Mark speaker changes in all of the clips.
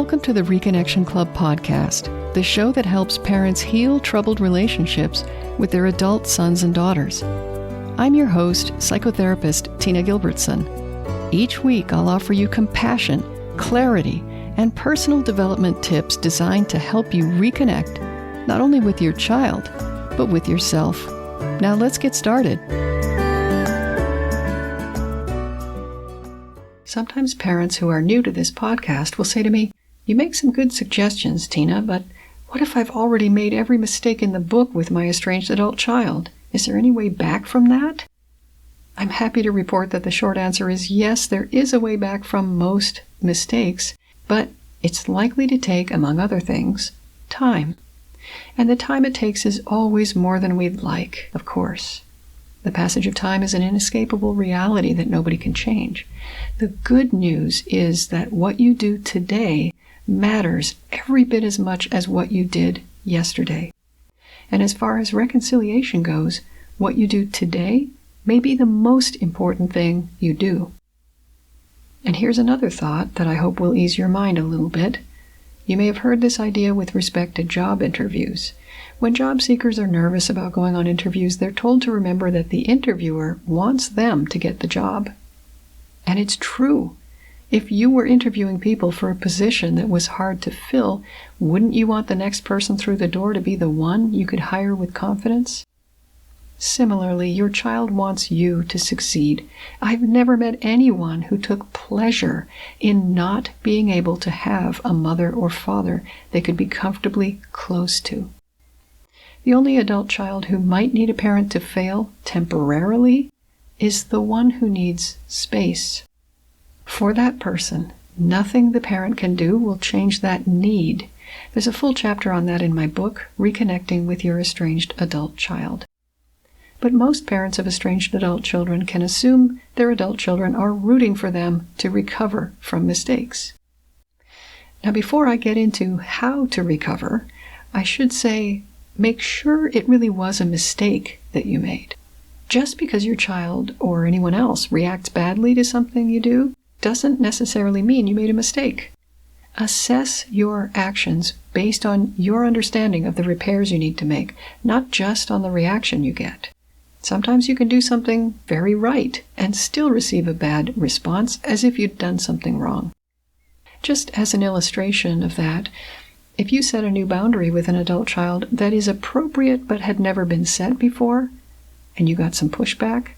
Speaker 1: Welcome to the Reconnection Club podcast, the show that helps parents heal troubled relationships with their adult sons and daughters. I'm your host, psychotherapist Tina Gilbertson. Each week, I'll offer you compassion, clarity, and personal development tips designed to help you reconnect, not only with your child, but with yourself. Now let's get started. Sometimes parents who are new to this podcast will say to me, "You make some good suggestions, Tina, but what if I've already made every mistake in the book with my estranged adult child? Is there any way back from that?" I'm happy to report that the short answer is yes, there is a way back from most mistakes, but it's likely to take, among other things, time. And the time it takes is always more than we'd like, of course. The passage of time is an inescapable reality that nobody can change. The good news is that what you do today matters every bit as much as what you did yesterday. And as far as reconciliation goes, what you do today may be the most important thing you do. And here's another thought that I hope will ease your mind a little bit. You may have heard this idea with respect to job interviews. When job seekers are nervous about going on interviews, they're told to remember that the interviewer wants them to get the job. And it's true. If you were interviewing people for a position that was hard to fill, wouldn't you want the next person through the door to be the one you could hire with confidence? Similarly, your child wants you to succeed. I've never met anyone who took pleasure in not being able to have a mother or father they could be comfortably close to. The only adult child who might need a parent to fail temporarily is the one who needs space. For that person, nothing the parent can do will change that need. There's a full chapter on that in my book, Reconnecting with Your Estranged Adult Child. But most parents of estranged adult children can assume their adult children are rooting for them to recover from mistakes. Now, before I get into how to recover, I should say, make sure it really was a mistake that you made. Just because your child or anyone else reacts badly to something you do doesn't necessarily mean you made a mistake. Assess your actions based on your understanding of the repairs you need to make, not just on the reaction you get. Sometimes you can do something very right and still receive a bad response as if you'd done something wrong. Just as an illustration of that, if you set a new boundary with an adult child that is appropriate but had never been set before, and you got some pushback,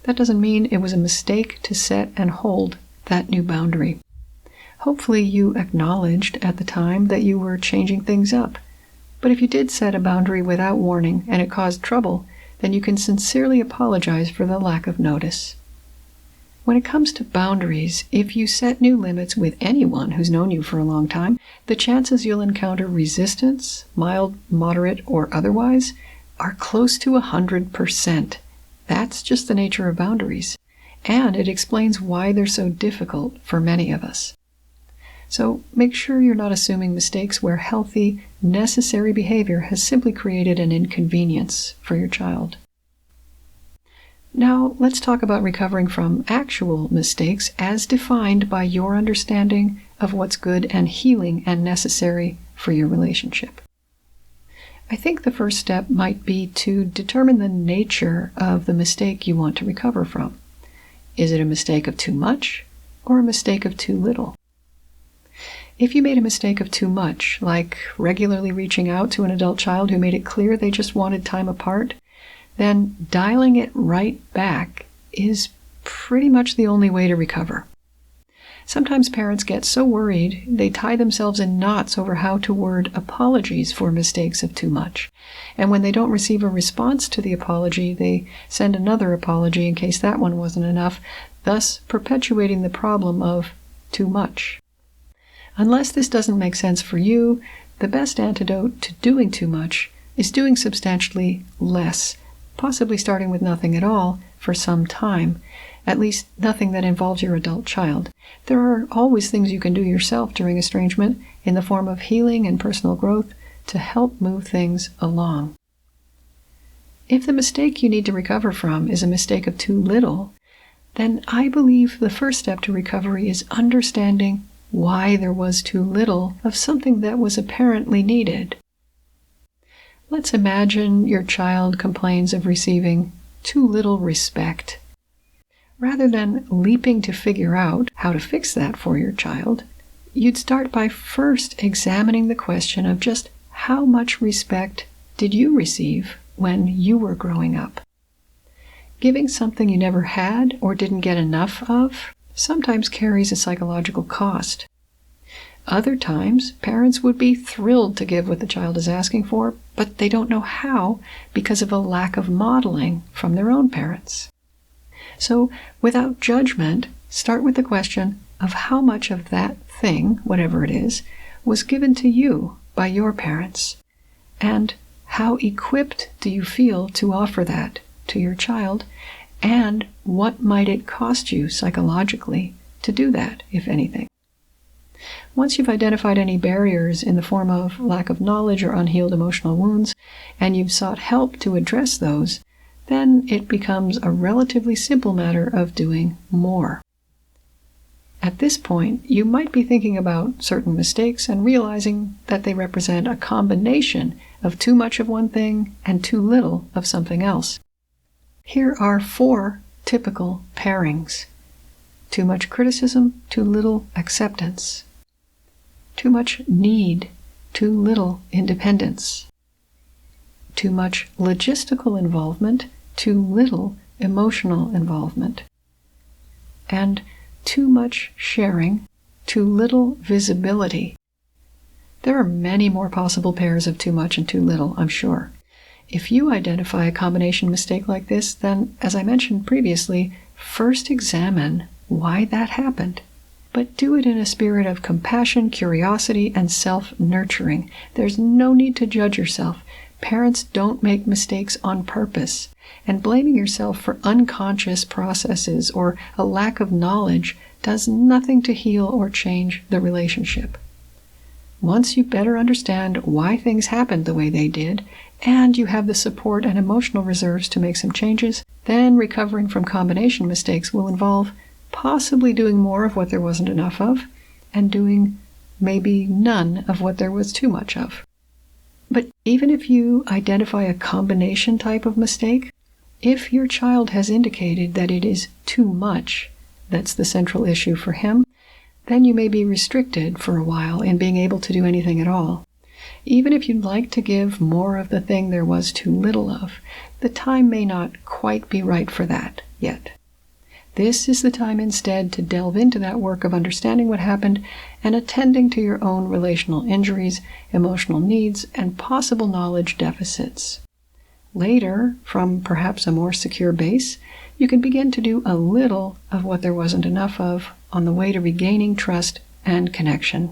Speaker 1: that doesn't mean it was a mistake to set and hold that new boundary. Hopefully you acknowledged at the time that you were changing things up. But if you did set a boundary without warning and it caused trouble, then you can sincerely apologize for the lack of notice. When it comes to boundaries, if you set new limits with anyone who's known you for a long time, the chances you'll encounter resistance, mild, moderate, or otherwise, are close to 100%. That's just the nature of boundaries, and it explains why they're so difficult for many of us. So make sure you're not assuming mistakes where healthy, necessary behavior has simply created an inconvenience for your child. Now, let's talk about recovering from actual mistakes as defined by your understanding of what's good and healing and necessary for your relationship. I think the first step might be to determine the nature of the mistake you want to recover from. Is it a mistake of too much or a mistake of too little? If you made a mistake of too much, like regularly reaching out to an adult child who made it clear they just wanted time apart, then dialing it right back is pretty much the only way to recover. Sometimes parents get so worried they tie themselves in knots over how to word apologies for mistakes of too much. And when they don't receive a response to the apology, they send another apology in case that one wasn't enough, thus perpetuating the problem of too much. Unless this doesn't make sense for you, the best antidote to doing too much is doing substantially less, possibly starting with nothing at all for some time, at least nothing that involves your adult child. There are always things you can do yourself during estrangement in the form of healing and personal growth to help move things along. If the mistake you need to recover from is a mistake of too little, then I believe the first step to recovery is understanding why there was too little of something that was apparently needed. Let's imagine your child complains of receiving too little respect. Rather than leaping to figure out how to fix that for your child, you'd start by first examining the question of just how much respect did you receive when you were growing up. Giving something you never had or didn't get enough of sometimes carries a psychological cost. Other times, parents would be thrilled to give what the child is asking for, but they don't know how because of a lack of modeling from their own parents. So, without judgment, start with the question of how much of that thing, whatever it is, was given to you by your parents, and how equipped do you feel to offer that to your child, and what might it cost you psychologically to do that, if anything. Once you've identified any barriers in the form of lack of knowledge or unhealed emotional wounds, and you've sought help to address those, then it becomes a relatively simple matter of doing more. At this point, you might be thinking about certain mistakes and realizing that they represent a combination of too much of one thing and too little of something else. Here are 4 typical pairings. Too much criticism, too little acceptance. Too much need, too little independence. Too much logistical involvement, too little emotional involvement. And too much sharing, too little visibility. There are many more possible pairs of too much and too little, I'm sure. If you identify a combination mistake like this, then, as I mentioned previously, first examine why that happened. But do it in a spirit of compassion, curiosity, and self-nurturing. There's no need to judge yourself. Parents don't make mistakes on purpose, and blaming yourself for unconscious processes or a lack of knowledge does nothing to heal or change the relationship. Once you better understand why things happened the way they did, and you have the support and emotional reserves to make some changes, then recovering from combination mistakes will involve possibly doing more of what there wasn't enough of, and doing maybe none of what there was too much of. But even if you identify a combination type of mistake, if your child has indicated that it is too much that's the central issue for him, then you may be restricted for a while in being able to do anything at all. Even if you'd like to give more of the thing there was too little of, the time may not quite be right for that yet. This is the time instead to delve into that work of understanding what happened and attending to your own relational injuries, emotional needs, and possible knowledge deficits. Later, from perhaps a more secure base, you can begin to do a little of what there wasn't enough of on the way to regaining trust and connection.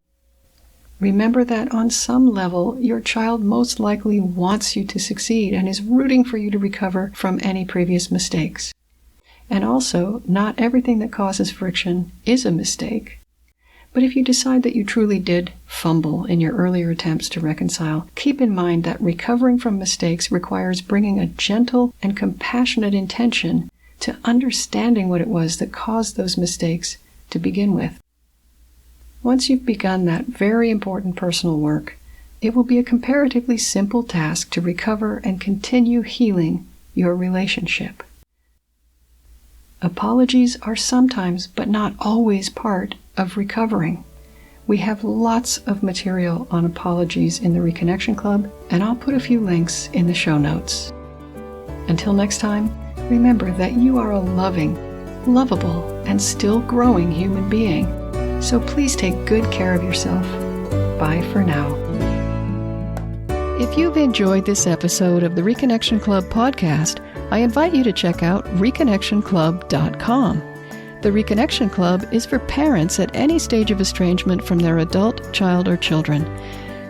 Speaker 1: Remember that on some level, your child most likely wants you to succeed and is rooting for you to recover from any previous mistakes. And also, not everything that causes friction is a mistake. But if you decide that you truly did fumble in your earlier attempts to reconcile, keep in mind that recovering from mistakes requires bringing a gentle and compassionate intention to understanding what it was that caused those mistakes to begin with. Once you've begun that very important personal work, it will be a comparatively simple task to recover and continue healing your relationship. Apologies are sometimes, but not always, part of recovering. We have lots of material on apologies in the Reconnection Club, and I'll put a few links in the show notes. Until next time, remember that you are a loving, lovable, and still growing human being. So please take good care of yourself. Bye for now. If you've enjoyed this episode of the Reconnection Club podcast, I invite you to check out reconnectionclub.com. The Reconnection Club is for parents at any stage of estrangement from their adult, child, or children.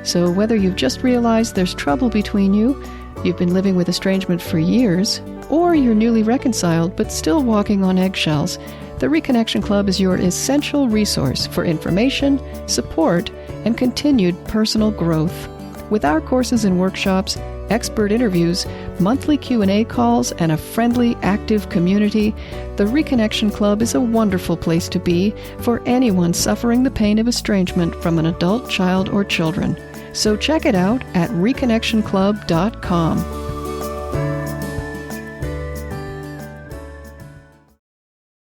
Speaker 1: So whether you've just realized there's trouble between you, you've been living with estrangement for years, or you're newly reconciled but still walking on eggshells, the Reconnection Club is your essential resource for information, support, and continued personal growth. With our courses and workshops, expert interviews, monthly Q&A calls, and a friendly, active community, the Reconnection Club is a wonderful place to be for anyone suffering the pain of estrangement from an adult, child, or children. So check it out at reconnectionclub.com.